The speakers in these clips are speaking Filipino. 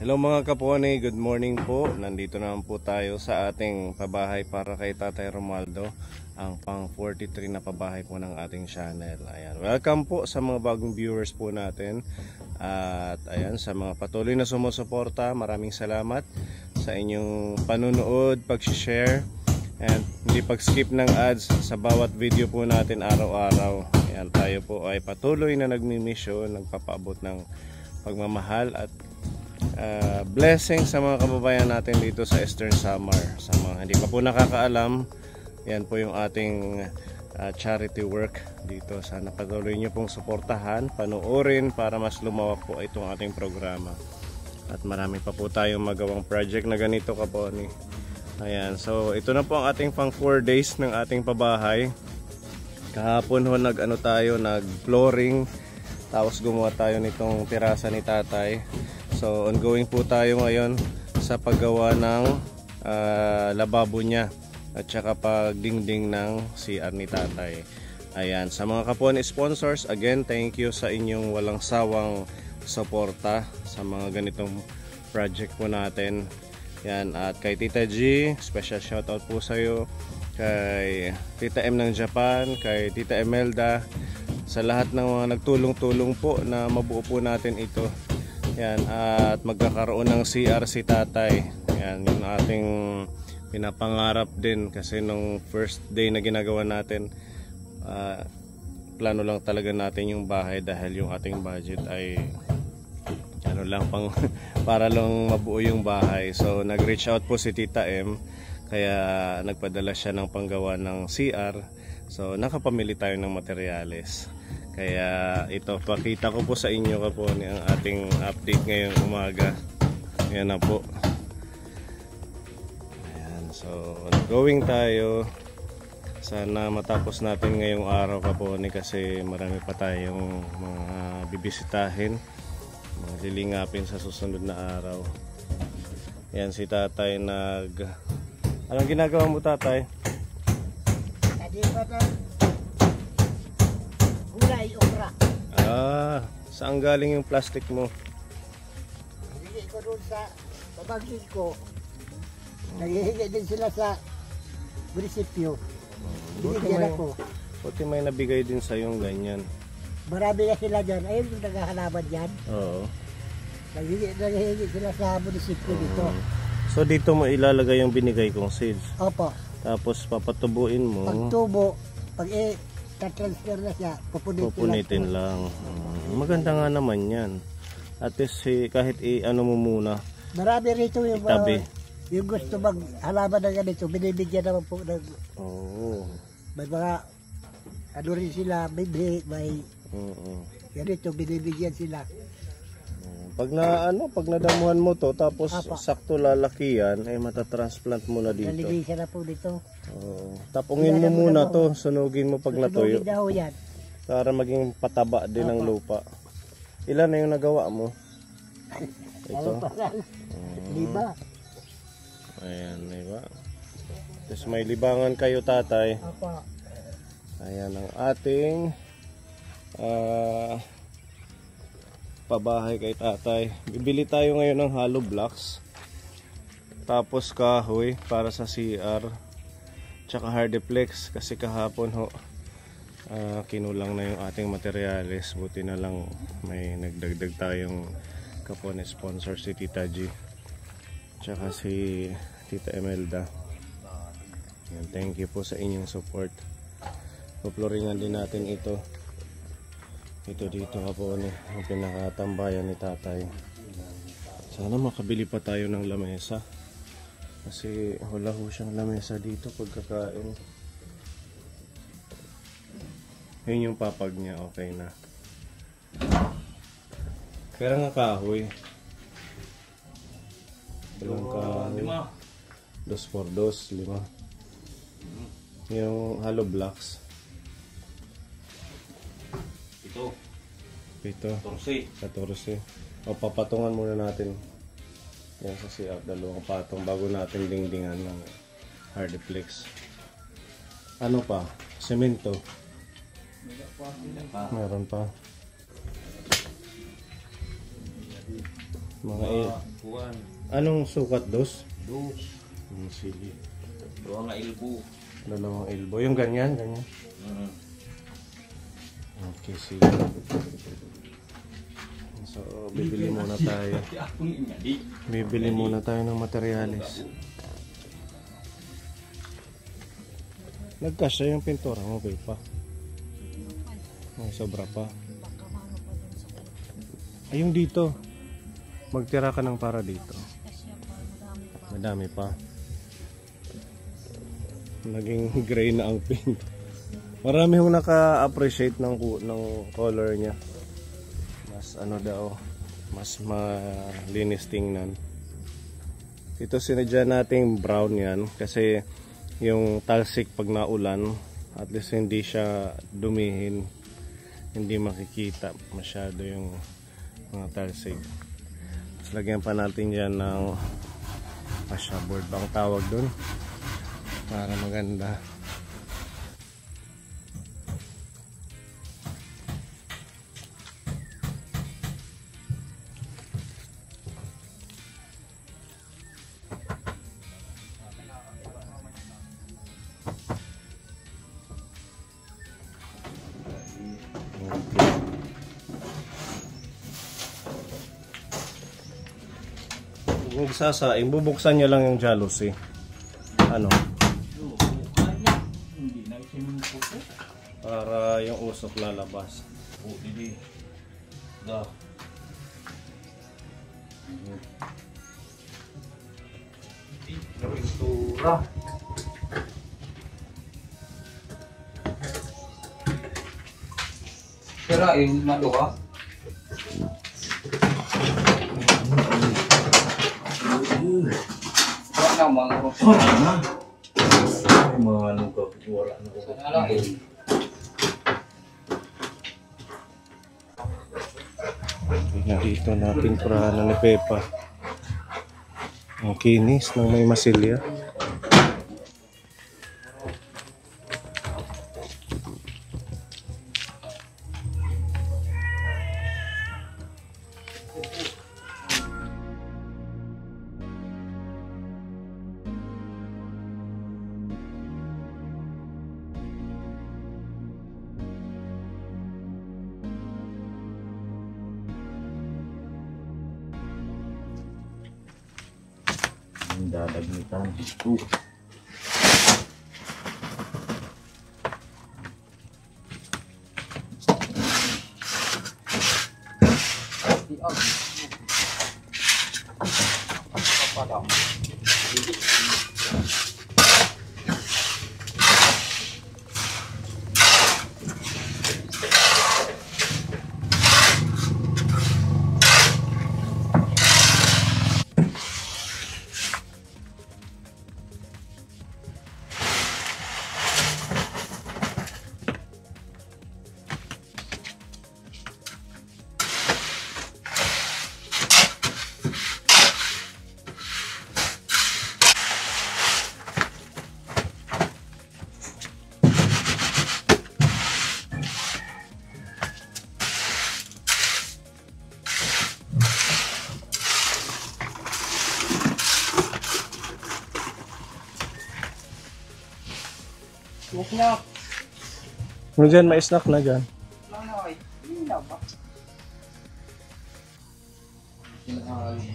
Hello mga kapone, good morning po. Nandito naman po tayo sa ating pabahay para kay Tatay Romualdo, ang pang 43 na pabahay po ng ating channel. Ayan, welcome po sa mga bagong viewers po natin. At ayan, sa mga patuloy na sumusuporta, maraming salamat sa inyong panunood, pag-share, and hindi pag-skip ng ads sa bawat video po natin araw-araw. Ayan, tayo po ay patuloy na nagmi-mission, nagpapaabot ng pagmamahal at blessing sa mga kababayan natin dito sa Eastern Samar. Sa mga hindi pa po nakakaalam, yan po yung ating charity work dito. Sana patuloy nyo pong suportahan, panoorin para mas lumawak po itong ating programa. At marami pa po tayong magawang project na ganito, kaponi. Ayan, so ito na po ang ating pang 4 days ng ating pabahay. Kahapon ho nag flooring, tapos gumawa tayo nitong terasa ni tatay. So ongoing po tayo ngayon sa paggawa ng lababo niya at saka pagdingding ng CR ni tatay. Ayan, sa mga kapon sponsors, again thank you sa inyong walang sawang suporta sa mga ganitong project po natin. Yan, at kay Tita G, special shoutout po sa iyo. Kay Tita M ng Japan, kay Tita Emelda, sa lahat ng mga nagtulong-tulong po na mabuo po natin ito. Yan, at magkakaroon ng CR si tatay. Yan, yung ating pinapangarap din kasi nung first day na ginagawa natin, plano lang talaga natin yung bahay dahil yung ating budget ay ano lang pang para lang mabuo yung bahay. So nag-reach out po si Tita M, kaya nagpadala siya ng panggawa ng CR. So nakapamili tayo ng materyales. Kaya ito, pakita ko po sa inyo kaponi ang ating update ngayong umaga. Ayan na po. Ayan, so ongoing tayo. Sana matapos natin ngayong araw kaponi kasi marami pa tayong mga bibisitahin, mga lilingapin sa susunod na araw. Ayan si tatay anong ginagawa mo, tatay? Okra. Saan galing yung plastic mo? Hindi ko doon sa pamangkin ko. Naghihingi din sila sa munisipyo. Binigyan ako. Buti may nabigay din sa yung ganyan. Marami na sila dyan. Ayun yung naghahalaman dyan. Oo. Naghihingi sila sa munisipyo dito. So dito mo ilalagay yung binigay kong seeds. Opo. Tapos papatubuin mo. Pag tubo, pag transfer na siya, pupunitin lang. Maganda nga naman yan. At least kahit ano mo muna. Marami rito yung yung gusto maghalaman ng ganito, binibigyan naman po ng may mga ano rin sila, may ganito, binibigyan sila. Pag nadamuhan mo to, tapos sakto lalaki yan, ay matatransplant mo na dito. Naligay na po dito. Tapungin mo muna to, sunugin mo pag natuyo. Sunugin daw yan. Para maging pataba din ang lupa. Ilan na yung nagawa mo? Ito. 5. Ayan, diba? Tapos may libangan kayo, tatay. Ayan ang ating pabahay kay tatay. Bibili tayo ngayon ng hollow blocks, tapos kahoy para sa CR, tsaka hardiplex kasi kahapon ho kinulang na yung ating materyales. Buti na lang may nagdagdag tayong kapone sponsor, si Tita G tsaka si Tita Emelda. Yan, thank you po sa inyong support. Puploringan din natin ito dito kapone, ang pinakatambayan ni tatay. Sana makabili pa tayo ng lamesa kasi wala ho siyang lamesa dito pagkakain. Yun yung papag niya, okay na. Kaya nga kahoy. Ilang kahoy? 2x2, 5. Yung hollow blocks. 14. O papatungan muna natin yan sa CR, dalawang patong bago natin dingdingan ng hardiplex. Ano pa? Semento. Meron pa. Mga Kuan. anong sukat, dos? Dos. Sige. Doa nga ilbo. Dalawang elbow. Yung ganyan, ganyan. Okay, sige. So, bibili muna tayo. Bibili muna tayo ng materyales. Nagkasya yung pintura mo, okay pa? May sobra pa. Ay, yung dito. Magtira ka ng para dito. Madami pa. Naging gray na ang paint. Marami hong naka-appreciate ng color niya. Mas ano daw, mas malinis tingnan. Ito sinadya nating brown yan kasi yung talsik pag naulan, at least hindi siya dumihin, hindi makikita masyado yung mga talsik. Tapos lagyan pa natin dyan ng fascia board bang tawag dun para maganda. Kung sasaing, bubuksan nyo lang yung jalousie. Ano? Hindi na isimuko po. Para yung usok lalabas. Oh, hindi. Da. Pintura. Kirain na to ka? Wala mga wala. Ay mga ano ka, wala na ko. Dito na pinturahan na ni Pepa. Ang kinis ng may masilya. Dadagnitan ito. Knock. Ano dyan, may snack na dyan. Manoy. Hindi na ba?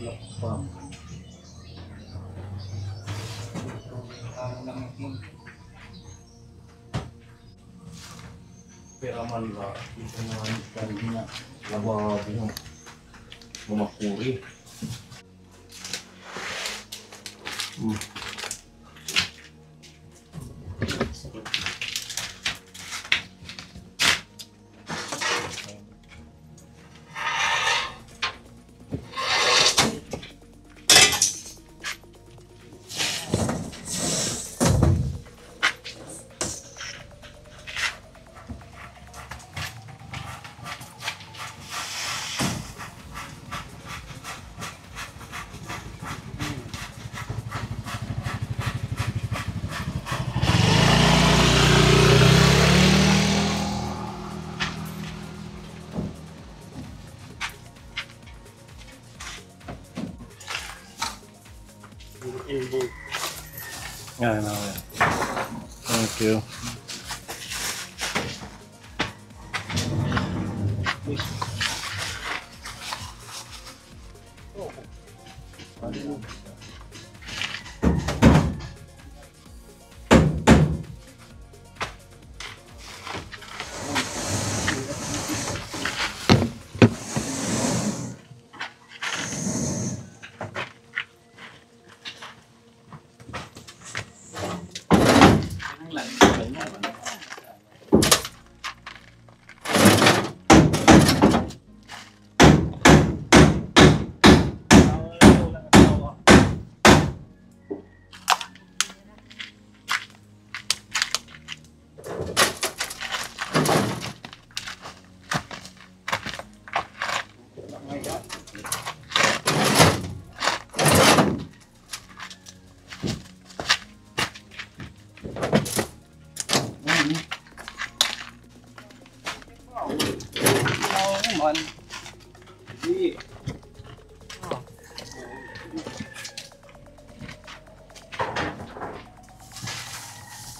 Block farm. Pero man ba, ito naman kanina lababo yung bumakuri. Yan, okay. Thank you.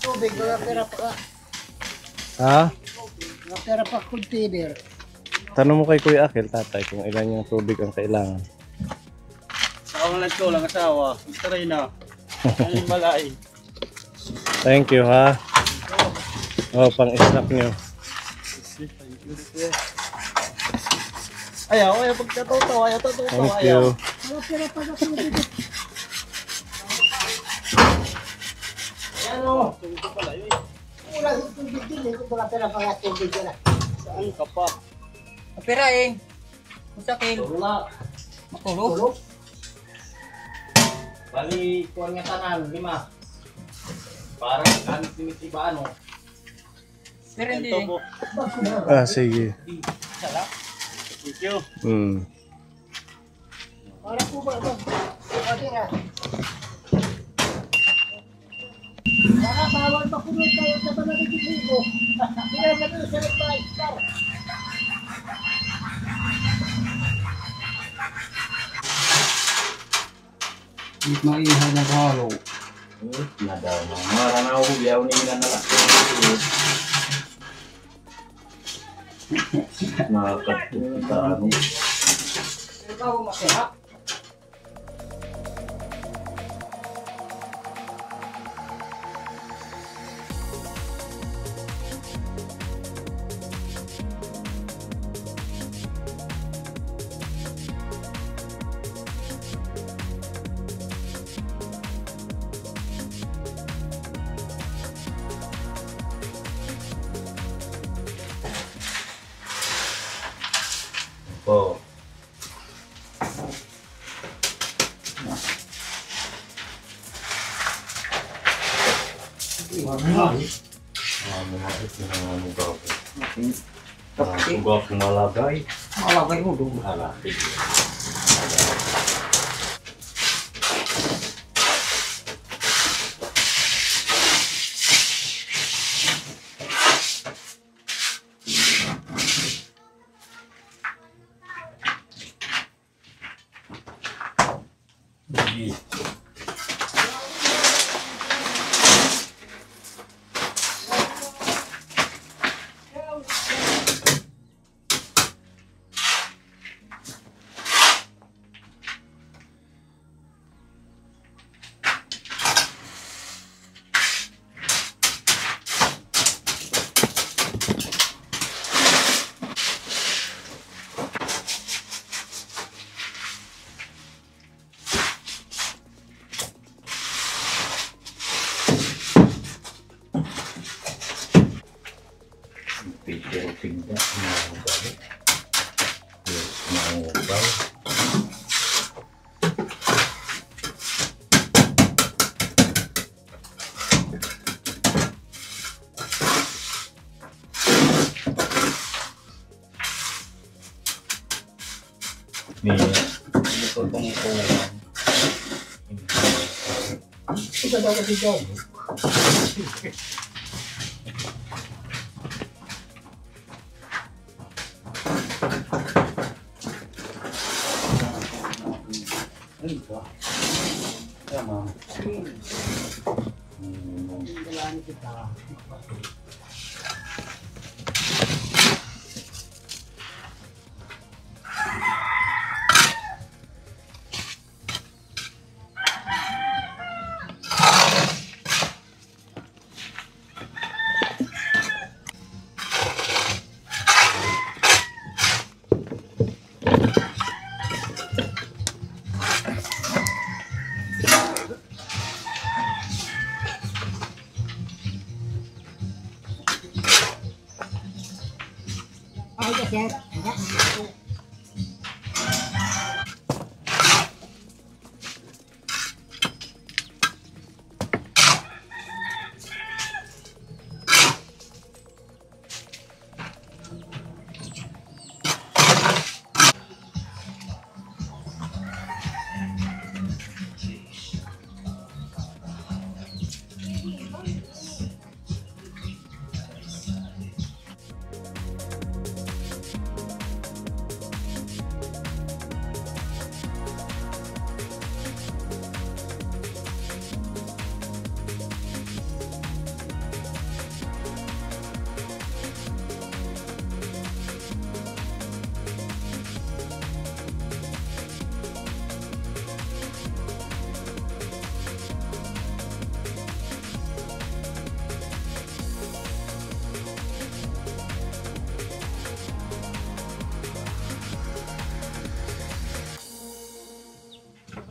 Tubig, mga pera pa. Ha? Mga pera pa container. Tanong mo kay Kuya Akil, tatay, kung ilan yung tubig ang kailangan. Sa kawalan ko lang asawa. Taray na. Ang malay. Thank you, ha? Oh, pang-snack nyo. Ayaw, ayaw pagkataw-taw. Ayaw, tataw-taw. Thank Ayaw. you. Mga pera pa na tubig. Ano? Wala yung tubig din. Mga pera pa nga tubig na. Saan ka pa? Apirain. Masakin. Wala. Matulog. Tulog. Bali, kuha nga tanan. 5. Parang kanit limit iba ano. Pero hindi. Ito po. Ah, sige. Sala. Thank you. Para po ba? Mga pera. Para bawal pa kumit tayo sa panagiging ligo. Kaya ganun sa nagpa-star. Hindi maiha na halo. Nadaw na. Maranaw ko biyaw ni nila na lang. Nakakatuta ano. Ikaw masaya. Oh. Gua malagay. Malagay mo doon. Malagay. Pero tingnan mo balik. Yes, mau balik. Nih, ini potong-potongan. Ito daw kasi dyan. Tama. Kailangan kita. Ay, sir.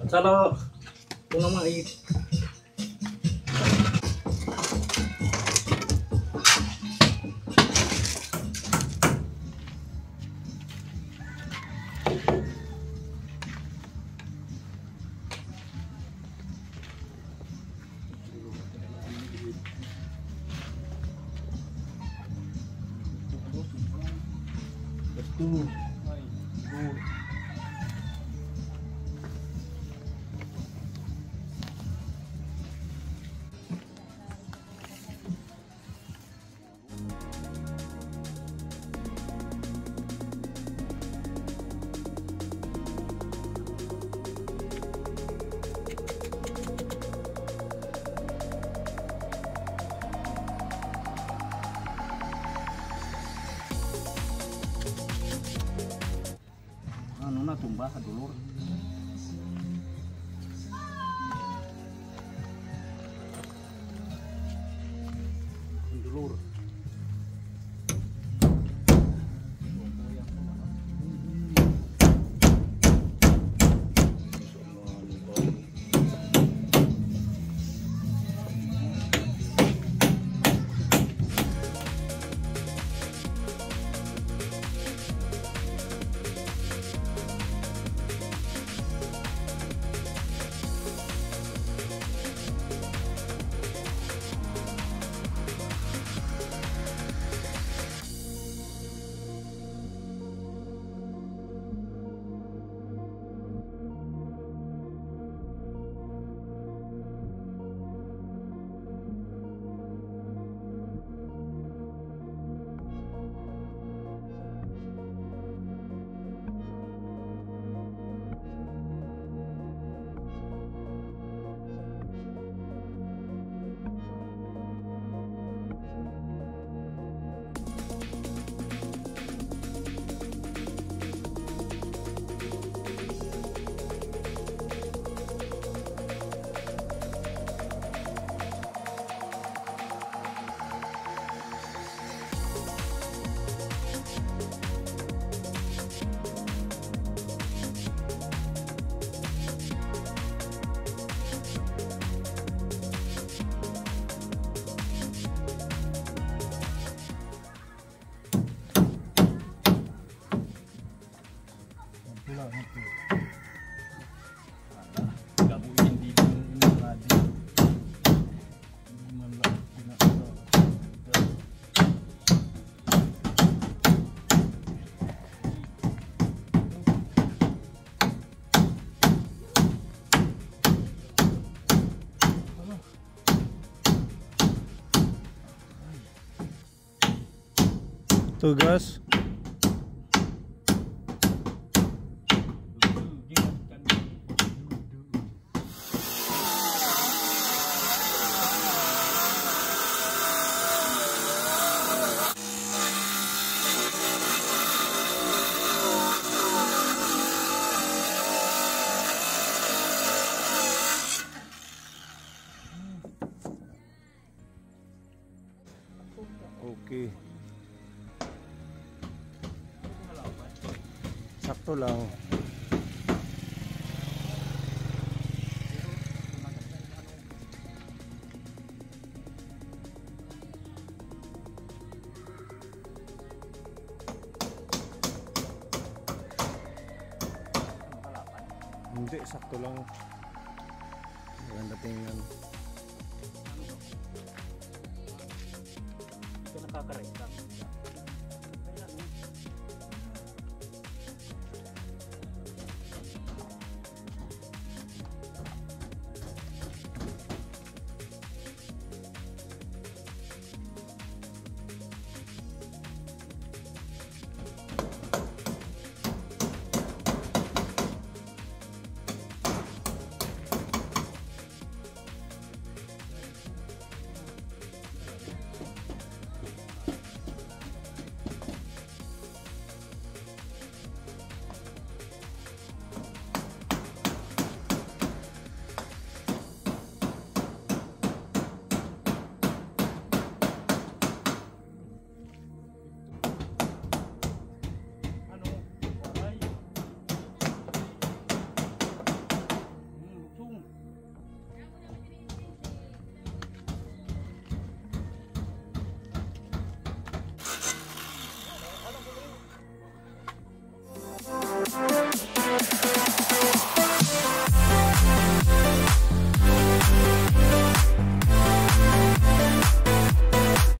Salah. Kung naman ay ano na tumba sa dulur. Dulur. Tugas. Okay. Sakto lang. Hindi, sakto lang. Maganda tingnan. Ito nakakarekta.